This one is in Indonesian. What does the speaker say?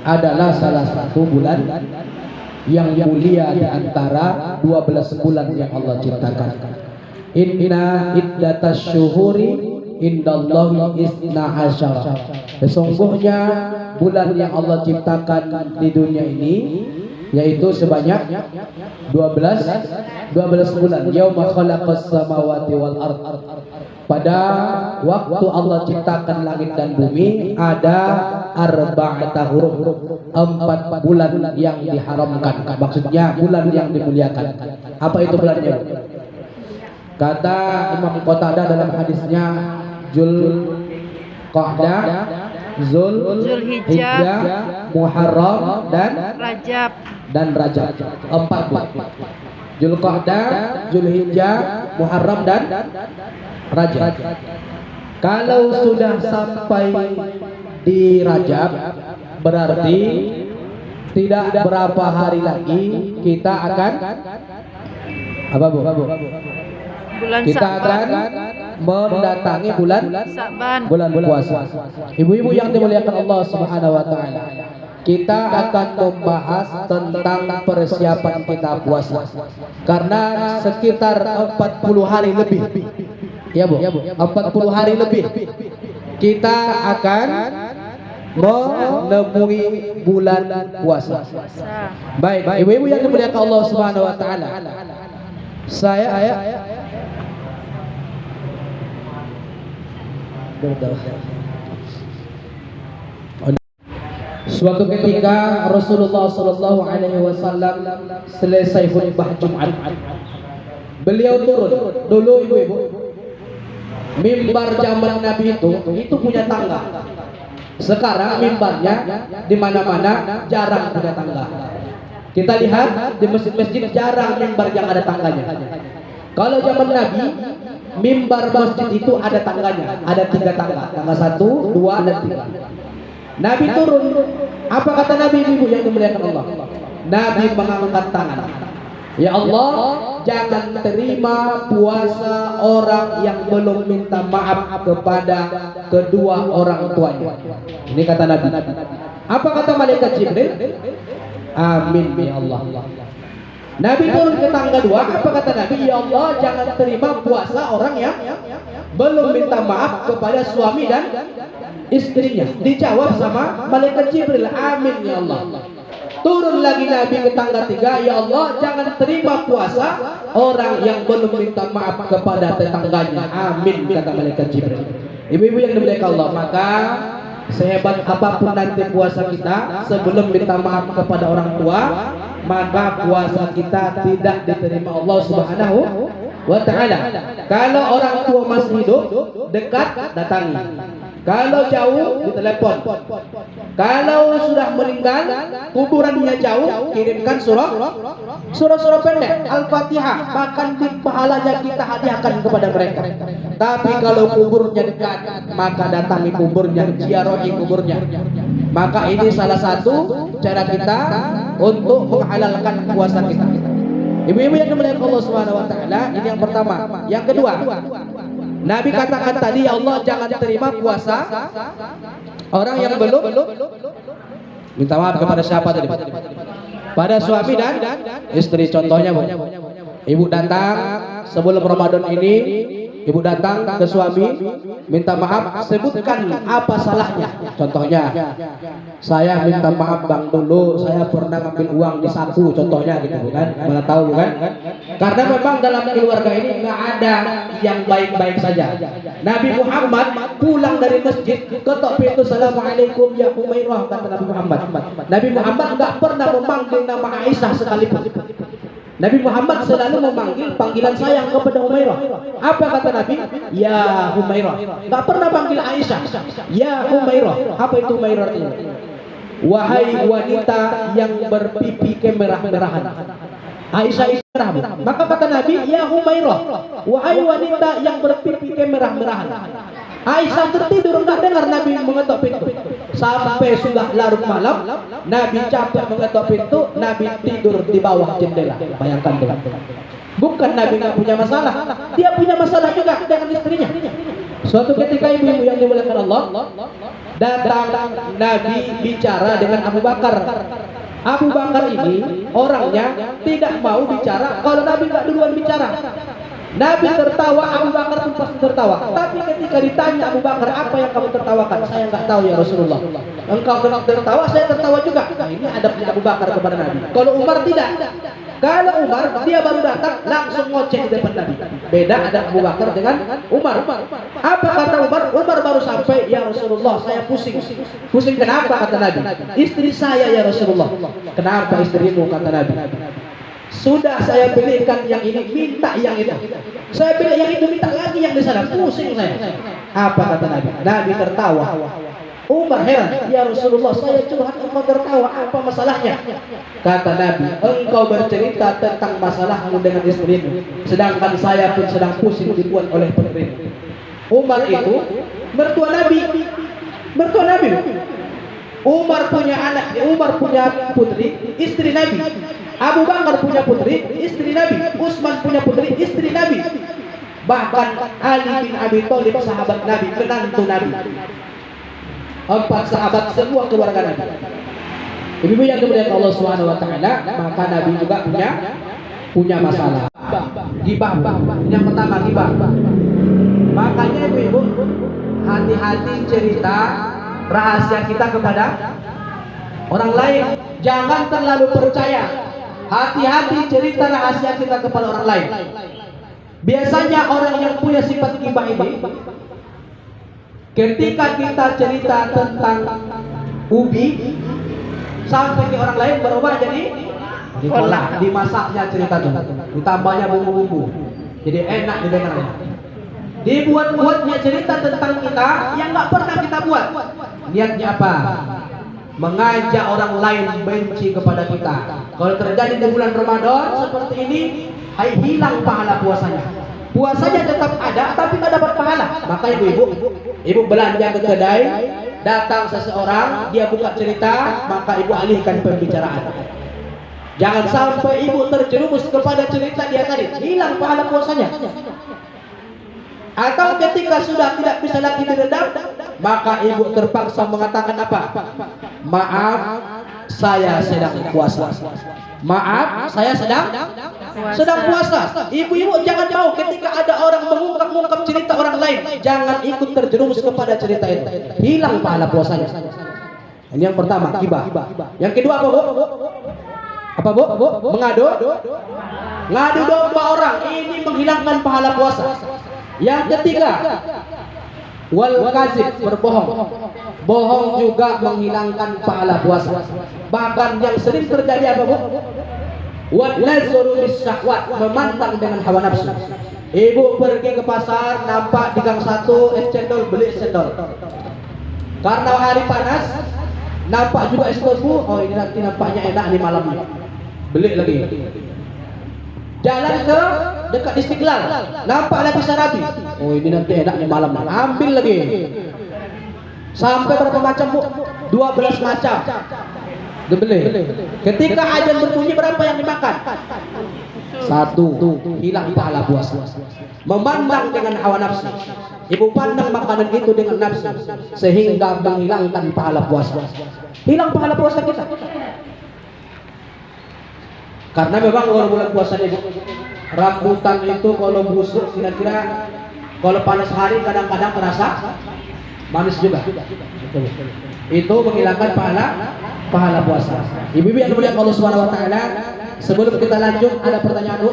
adalah salah satu bulan yang mulia di antara 12 bulan yang Allah ciptakan. Inna iddatas syuhuri indallahi isna asyara. Sesungguhnya bulan yang Allah ciptakan di dunia ini yaitu sebanyak 12 bulan. Yauma khalaqas samawati wal ard. Pada waktu Allah ciptakan langit dan bumi ada arba'ata huruf, 4 bulan yang diharamkan. Maksudnya bulan yang dimuliakan. Apa itu bulannya? Kata Imam Qatadah dalam hadisnya Zulqa'dah, Zulhijjah, Muharram dan Rajab. 4 bulan. Zulqa'dah, Zulhijjah, Muharram dan Rajab. Kalau sudah sampai di Rajab berarti tidak berapa hari lagi kita akan apa Bu? Kita akan mendatangi bulan puasa. Ibu-ibu yang dimuliakan Allah Subhanahu wa taala, kita akan membahas tentang persiapan kita puasa. Karena sekitar 40 hari lebih. Ya Bu, 40 hari lebih kita akan menemui bulan puasa. Baik, ibu-ibu yang dimuliakan Allah Subhanahu wa taala. Suatu ketika Rasulullah Shallallahu Alaihi Wasallam selesai khutbah Jumat, beliau turun dulu ibu-ibu. Mimbar zaman Nabi itu punya tangga. Sekarang mimbarnya di mana-mana jarang punya tangga. Kita lihat di masjid-masjid jarang mimbar yang ada tangganya. Kalau zaman Nabi, mimbar masjid itu ada tangganya, ada 3 tangga, tangga 1, 2, dan 3. Nabi turun. Apa kata Nabi ibu yang dimuliakan Allah? Nabi mengangkat tangan. Ya Allah, jangan terima puasa orang yang belum minta maaf kepada kedua orang tuanya. Ini kata Nabi. Apa kata malaikat Jibril? Amin ya Allah. Nabi turun ke tangga 2. Apa kata Nabi? Ya Allah, jangan terima puasa orang yang belum minta maaf kepada suami dan istrinya. Dijawab sama malaikat Jibril, amin ya Allah. Turun lagi Nabi ke tangga 3. Ya Allah, jangan terima puasa orang yang belum minta maaf kepada tetangganya. Amin kata malaikat Jibril. Ibu-ibu yang dimuliakan Allah, maka sehebat apapun nanti puasa kita, sebelum minta maaf kepada orang tua, maka puasa kita tidak diterima Allah Subhanahu wa taala. Kalau orang tua masih hidup, dekat datangi. Kalau jauh, ditelepon. Kalau sudah meninggal, kuburannya jauh, kirimkan surah pendek, Al-Fatihah, bahkan pahalanya kita hadiahkan kepada mereka. Tapi kalau kuburnya dekat, maka datangi kuburnya, ziarahi kuburnya. Maka ini salah satu cara kita untuk menghalalkan puasa kita. Ibu-ibu yang dimuliakan Allah Subhanahu wa taala, ini yang pertama. Yang kedua, Nabi katakan tadi, ya Allah, jangan terima puasa orang yang belum minta maaf kepada siapa tadi? Pada suami dan istri. Contohnya Bu, ibu datang sebelum Ramadan ini, ibu datang ke suami minta maaf, sebutkan apa salahnya. Contohnya, saya minta maaf Bang, dulu saya pernah ngambil uang di saku, contohnya gitu bukan? Mana tahu bukan? Karena memang dalam keluarga ini nggak ada yang baik-baik saja. Nabi Muhammad pulang dari masjid, ketok pintu, Assalamualaikum ya Humairah, kata Nabi Muhammad. Nabi Muhammad nggak pernah memanggil nama Aisyah sekalipun. Nabi Muhammad selalu memanggil panggilan sayang kepada Humairah. Apa kata Nabi? Ya Humairah. Gak pernah panggil Aisyah. Ya Humairah. Apa itu Humairah ini? Wahai wanita yang berpipi kemerah-merahan. Aisyah itu merah. Maka kata Nabi, ya Humairah, wahai wanita yang berpipi kemerah-merahan. Aisyah tertidur, nggak dengar Nabi mengetok pintu. Sampai sudah larut malam, Nabi capek mengetok pintu, Nabi tidur di bawah jendela. Bayangkan dengan. Bukan Nabi nggak punya masalah, dia punya masalah juga dengan istrinya. Suatu ketika ibu-ibu yang dimuliakan Allah, datang Nabi bicara dengan Abu Bakar. Abu Bakar ini orangnya tidak mau bicara kalau Nabi nggak duluan bicara. Nabi tertawa, Abu Bakar pun pasti tertawa. Tapi ketika ditanya Abu Bakar, apa yang kamu tertawakan? Saya nggak tahu ya Rasulullah. Engkau tertawa, saya tertawa juga. Nah, ini adabnya Abu Bakar kepada Nabi. Kalau Umar tidak. Kalau Umar, dia baru datang langsung ngoceh di depan Nabi. Beda ada Abu Bakar dengan Umar. Apa kata Umar? Umar baru sampai, ya Rasulullah, saya pusing. Pusing kenapa kata Nabi? Istri saya ya Rasulullah. Kenapa istrimu kata Nabi? Sudah saya belikan yang ini, minta yang itu. Saya beli yang itu, minta lagi yang di sana. Pusing saya. Apa kata Nabi? Nabi tertawa. Umar heran, ya Rasulullah, saya curhat engkau tertawa, apa masalahnya? Kata Nabi, engkau bercerita tentang masalahmu dengan istrimu, sedangkan saya pun sedang pusing dibuat oleh penerima. Umar itu mertua Nabi. Mertua Nabi. Umar punya anak, Umar punya putri, istri Nabi. Abu Bakar punya putri, istri Nabi. Utsman punya putri, istri Nabi. Bahkan Ali bin Abi Thalib sahabat Nabi, menantu Nabi. 4 sahabat semua keluarga Nabi. Ibu yang dimuliakan Allah Subhanahu wa taala, maka Nabi juga punya masalah. Gibah. Yang pertama gibah. Makanya ibu-ibu hati-hati cerita rahasia kita kepada orang lain. Jangan terlalu percaya. Hati-hati cerita rahasia kita kepada orang lain. Biasanya orang yang punya sifat gibah ini, ketika kita cerita tentang ubi sampai ke orang lain berubah jadi kolak, dimasaknya cerita itu, ditambahnya bumbu-bumbu, jadi enak didengarnya. Dibuat-buatnya cerita tentang kita yang nggak pernah kita buat. Niatnya apa? Mengajak orang lain benci kepada kita. Kalau terjadi di bulan Ramadan seperti ini, hilang pahala puasanya. Puasanya tetap ada, tapi tak dapat pahala. Maka ibu belanja ke kedai, datang seseorang, dia buka cerita, maka ibu alihkan pembicaraan. Jangan sampai ibu terjerumus kepada cerita dia tadi, hilang pahala puasanya. Atau ketika sudah tidak bisa lagi diredam, maka ibu terpaksa mengatakan apa? Maaf, saya sedang puasa. Maaf, saya sedang puasa. Ibu-ibu jangan mau ketika ada orang mengungkap cerita orang lain, jangan ikut terjerumus kepada cerita itu. Hilang pahala puasanya. Ini yang pertama, gibah. Yang kedua apa, Bu? Apa, Bu? Mengadu? Ngadu domba orang, ini menghilangkan pahala puasa. Yang ketiga, wal kazib, berbohong. Bohong juga menghilangkan pahala puasa. Bahkan yang sering terjadi apa, Bu? Wal nazru bisyahwat, memantang dengan hawa nafsu. Ibu pergi ke pasar, nampak di gang 1 es cendol, beli es cendol. Karena hari panas, nampak juga es tebu, oh ini nanti nampaknya enak di malam. Beli lagi. Jalan ke dekat Istiqlal, nampak lagi Sarabi, oh ini nanti enak di malam. Ambil lagi. Sampai berapa macam, Bu? 12 macam. Dibeli. Ketika azan berbunyi, berapa yang dimakan? 1. Hilang pahala puasa. Memandang dengan hawa nafsu. Ibu pandang makanan itu dengan nafsu, sehingga menghilangkan pahala puasa. Hilang pahala puasa kita. Karena memang kalau bulan puasa ini, rambutan itu kalau busuk kira-kira kalau panas hari kadang-kadang terasa manis juga. Itu menghilangkan pahala puasa. Ibu-ibu yang dimuliakan Allah Subhanahu wa taala, sebelum kita lanjut ada pertanyaan, Bu?